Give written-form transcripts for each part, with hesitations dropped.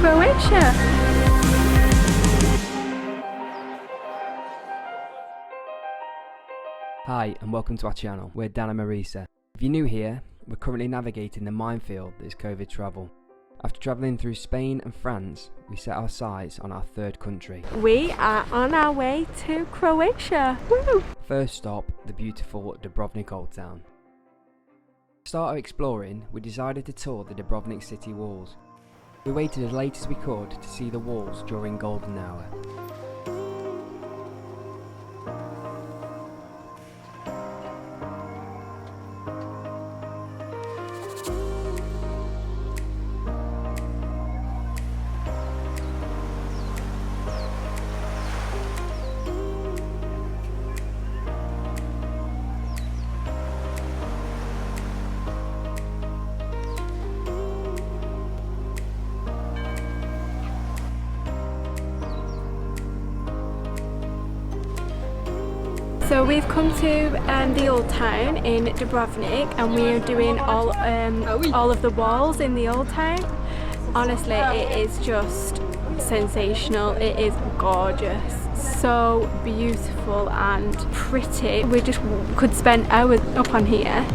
Croatia. Hi and welcome to our channel. We're Dan and Marisa. If you're new here, we're currently navigating the minefield that is COVID travel. After travelling through Spain and France, we set our sights on our third country. We are on our way to Croatia. Woo! First stop, the beautiful Dubrovnik Old Town. To start our exploring, we decided to tour the Dubrovnik city walls. We waited as late as we could to see the walls during golden hour. So we've come to the Old Town in Dubrovnik, and we are doing all of the walls in the Old Town. Honestly, it is just sensational. It is gorgeous, so beautiful and pretty. We just could spend hours up on here,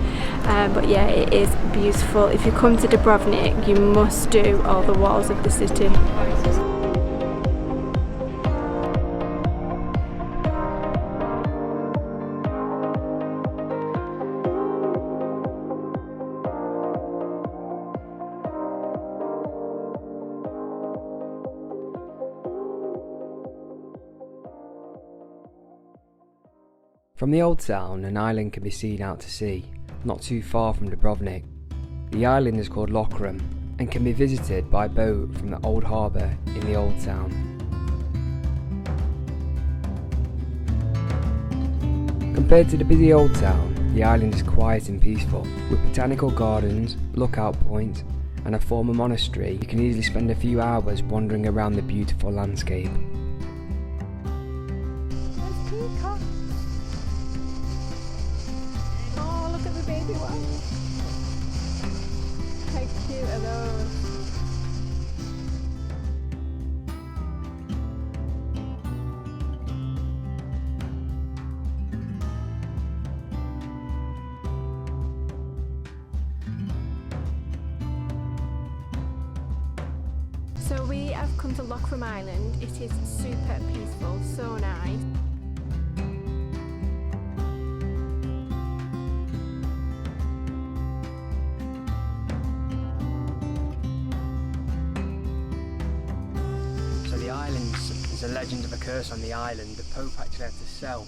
but yeah, it is beautiful. If you come to Dubrovnik, you must do all the walls of the city. From the Old Town, an island can be seen out to sea, not too far from Dubrovnik. The island is called Lokrum and can be visited by boat from the old harbour in the Old Town. Compared to the busy Old Town, the island is quiet and peaceful. With botanical gardens, lookout points and a former monastery, you can easily spend a few hours wandering around the beautiful landscape. How cute are those? So we have come to Lokrum Island. It is super peaceful, so nice. The island, there's a legend of a curse on the island. The Pope actually had to sell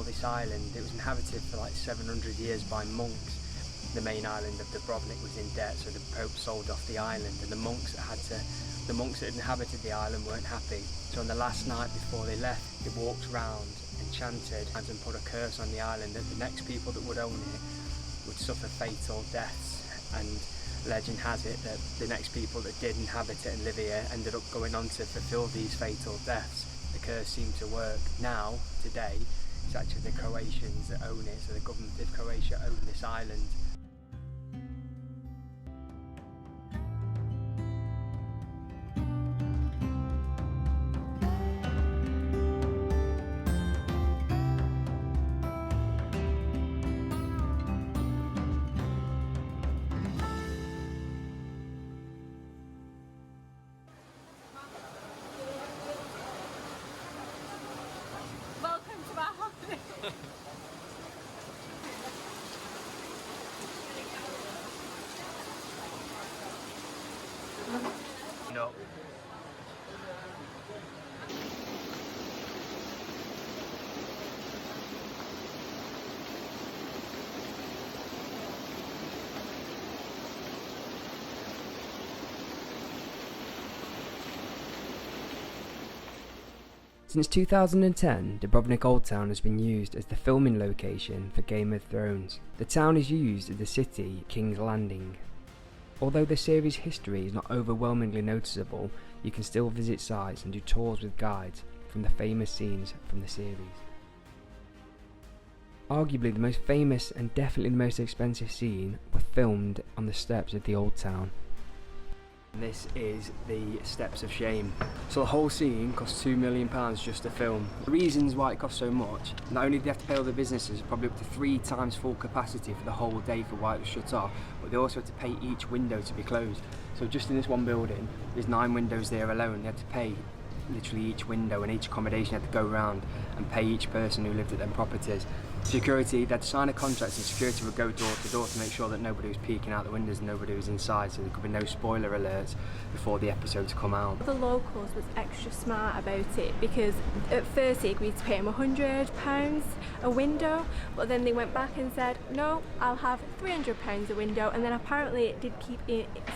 this island. It was inhabited for like 700 years by monks. The main island of Dubrovnik was in debt, so the Pope sold off the island, and the monks that inhabited the island weren't happy. So on the last night before they left, they walked around and chanted and put a curse on the island that the next people that would own it would suffer fatal deaths. And legend has it that the next people that did inhabit it and live here ended up going on to fulfill these fatal deaths. The curse seemed to work. Now, today, it's actually the Croatians that own it, so the government of Croatia own this island. No. Since 2010, Dubrovnik Old Town has been used as the filming location for Game of Thrones. The town is used as the city King's Landing. Although the series' history is not overwhelmingly noticeable, you can still visit sites and do tours with guides from the famous scenes from the series. Arguably the most famous and definitely the most expensive scene were filmed on the steps of the Old Town. This is the Steps of Shame. So the whole scene cost £2 million just to film. The reasons why it costs so much, not only do they have to pay all the businesses probably up to 3 times full capacity for the whole day for why it was shut off, but they also had to pay each window to be closed. So just in this one building, there's 9 windows there alone. They had to pay literally each window, and each accommodation had to go around and pay each person who lived at them properties. Security, they'd sign a contract and security would go door to door to make sure that nobody was peeking out the windows and nobody was inside, so there could be no spoiler alerts before the episodes come out. The locals was extra smart about it, because at first they agreed to pay him £100 a window, but then they went back and said, no, I'll have £300 a window, and then apparently it did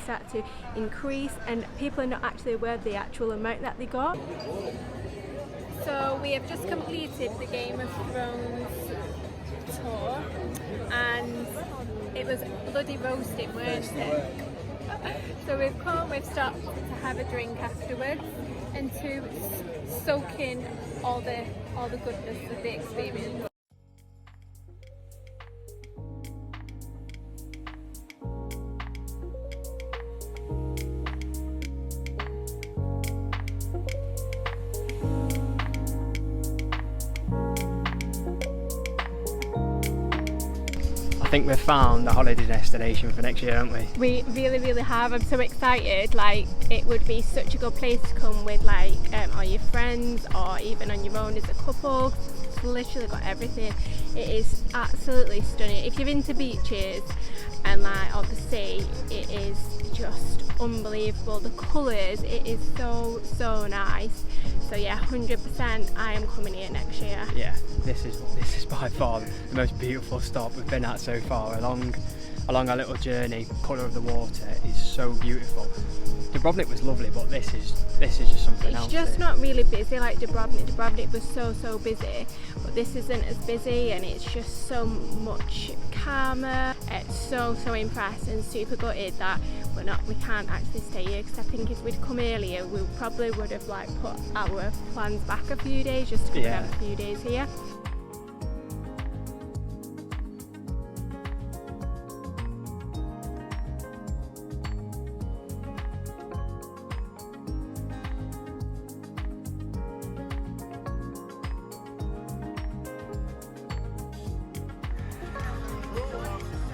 start to increase, and people are not actually aware of the actual amount that they got. So we have just completed the Game of Thrones tour, and it was bloody roasting, weren't it? So we've stopped to have a drink afterwards and to soak in all the goodness of the experience. I think we've found the holiday destination for next year, haven't we? We really have. I'm so excited. Like, it would be such a good place to come with like all your friends, or even on your own as a couple. It's literally got everything. It is absolutely stunning. If you're into beaches and like on the sea, it is just unbelievable. The colours, it is so nice. So yeah, 100% I am coming here next year. Yeah, this is by far the most beautiful stop we've been at so far along our little journey. Colour of the water is so beautiful. Dubrovnik was lovely, but this is just something else. It's just not really busy like Dubrovnik. Dubrovnik was so busy, but this isn't as busy, and it's just so much calmer. It's so impressed and super gutted that we can't actually stay here, because I think if we'd come earlier we probably would have like put our plans back a few days just to have a few days here.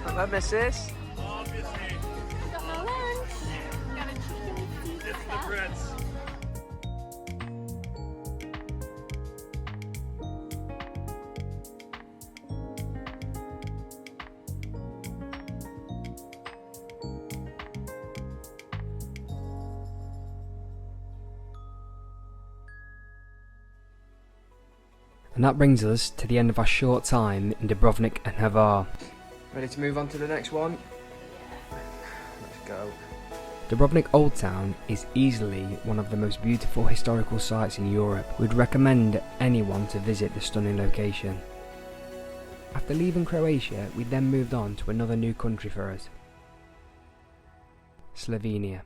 Hello, missus. Got my lunch. Got a chicken Caesar. And that brings us to the end of our short time in Dubrovnik and Hvar. Ready to move on to the next one? Let's go. Dubrovnik Old Town is easily one of the most beautiful historical sites in Europe. We'd recommend anyone to visit the stunning location. After leaving Croatia, we then moved on to another new country for us, Slovenia.